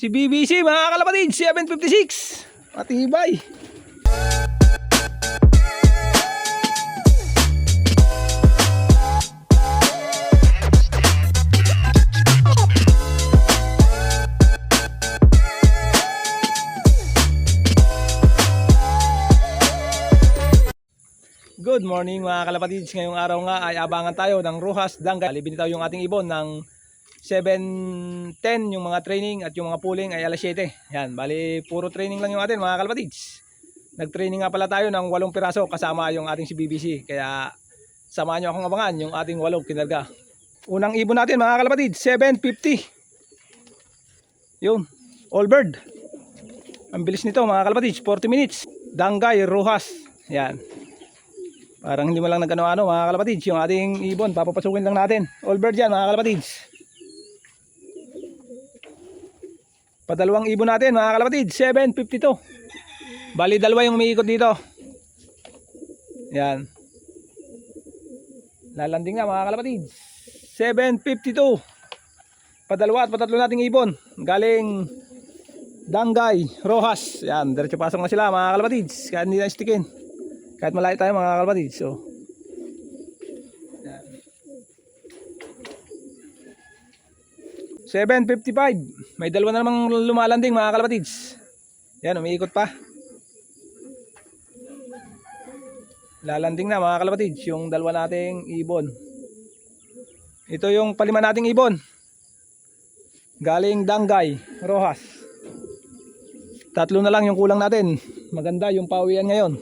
Si BBC mga kalapatid, 756. Matibay. Good morning mga kalapatids. Ngayong araw nga ay abangan tayo ng Rojas Dangay. Binitaw yung ating ibon ng 7:10 yung mga training at yung mga pooling ay alas 7. Yan, bali puro training lang yung atin mga kalapatids. Nag-training nga pala tayo ng 8 piraso kasama yung ating si BBC. Kaya samahan nyo akong abangan yung ating 8 kinarga. Unang ibon natin mga kalapatids, 750. Yun, all bird. Ang bilis nito mga kalapatids, 40 minutes. Dangay, Rojas. Yan. Parang hindi mo lang nagkano-ano mga kalapatids. Yung ating ibon, papapasukin lang natin. All bird yan mga kalapatids. Padalawang ibon natin mga kalapatids, 752. Bali dalawa yung umiikot dito. Yan. Lalanding na mga kalapatids, 752. Padalawa at patatlo nating ibon. Galing Dangay, Rojas. Yan, diretso pasok na sila mga kalapatids. Kaya hindi na istikin. Kahit malayo tayo mga kalapatids. So, yan. 755. May dalawa na namang lumalanding mga kalapatids. Yan, umiikot pa. Lalanding na mga kalapatids yung dalawa nating ibon. Ito yung palima nating ibon. Galing Dangay, Rojas. Tatlo na lang yung kulang natin. Maganda yung pauwian ngayon.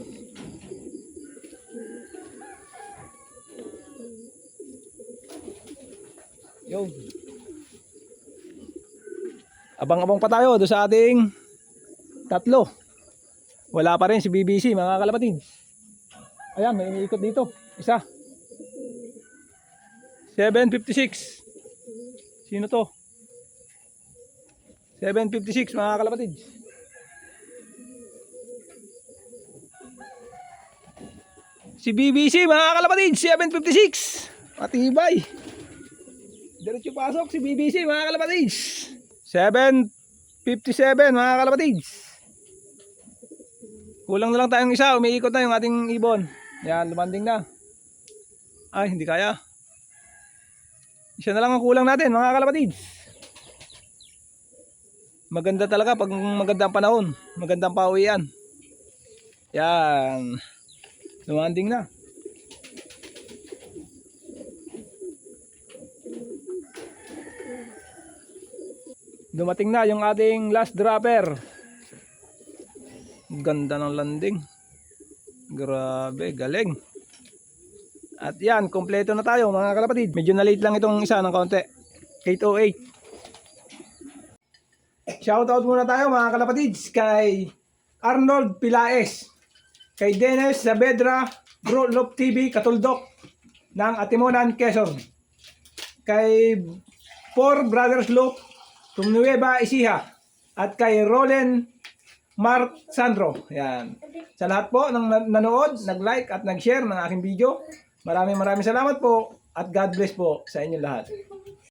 Yo. Abang-abang pa tayo doon sa ating tatlo. Wala pa rin si BBC mga kalapatid. Ayan, may iniikot dito. Isa. 756. Sino to? 756 mga kalapatid. Si BBC mga kalapatid, 756. Matibay. Diretso pasok si BBC mga kalapatids. 757 mga kalapatids. Kulang na lang tayong isa. Umiikot na yung ating ibon. Yan, lumanding na. Ay, hindi kaya. Isa na lang ang kulang natin mga kalapatids. Maganda talaga pag magandang panahon. Magandang pauwian. Yan. Lumanding na. Dumating na yung ating last dropper. Ganda ng landing. Grabe, galing. At yan, kompleto na tayo mga kalapatid. Medyo na late lang itong isa ng kaunti. 808. Shoutout muna tayo mga kalapatids kay Arnold Pilaes, kay Dennis Saavedra, Growlop TV Katuldok ng Atimonan, Quezon, kay Four Brothers Loop Nueva Ecija, at kay Roland Mark Sandro. Yan. Sa lahat po ng nanood, nag-like at nag-share ng aking video, maraming salamat po at God bless po sa inyo lahat.